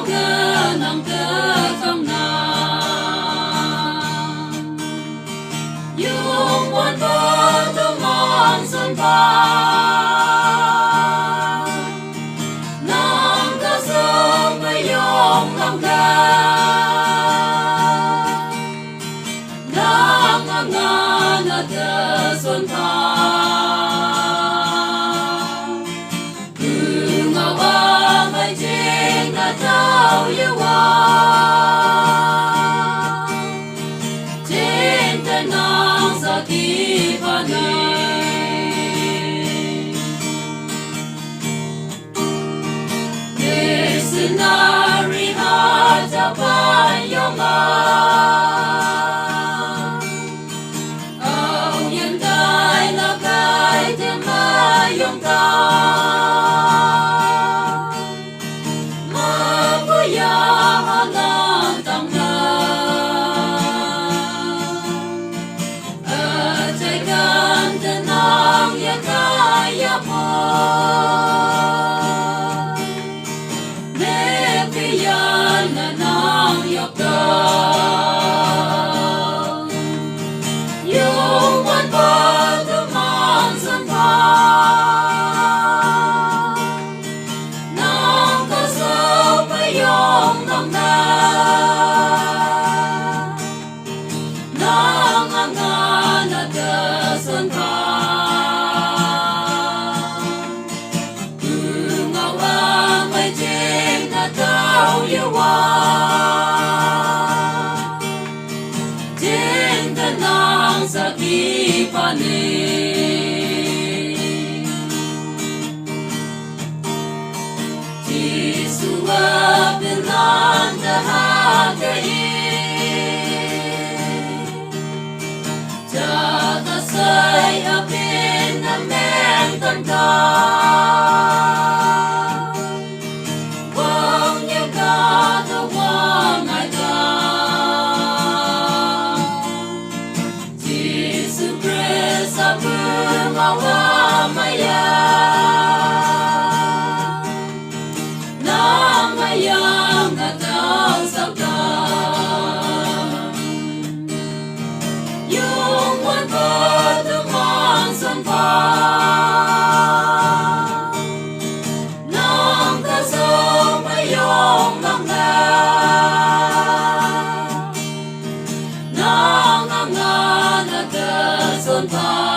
nang te kam na yung buwan pa tumang sun pa nang kasong mayong langga nang angan at sun pa kungawa may jing na tao yawa Sinari hadapan yung Au yan kay lakay timayong ka Mapuyahan ang tanglan At ay ganda ng yakaya mo Yan na nang yakap yung buwan pa tumansan pa nang kasapayong langlan nang angan at dasan pa kungawa may jing na tao yawa Jinda nang sakipanin Jisua bilang dahagayin Jata say apin na mentan ka Maya na mayang natang saktan yung buwan pa tumansan pa nang kasapayong langlan nang angan at dasan pa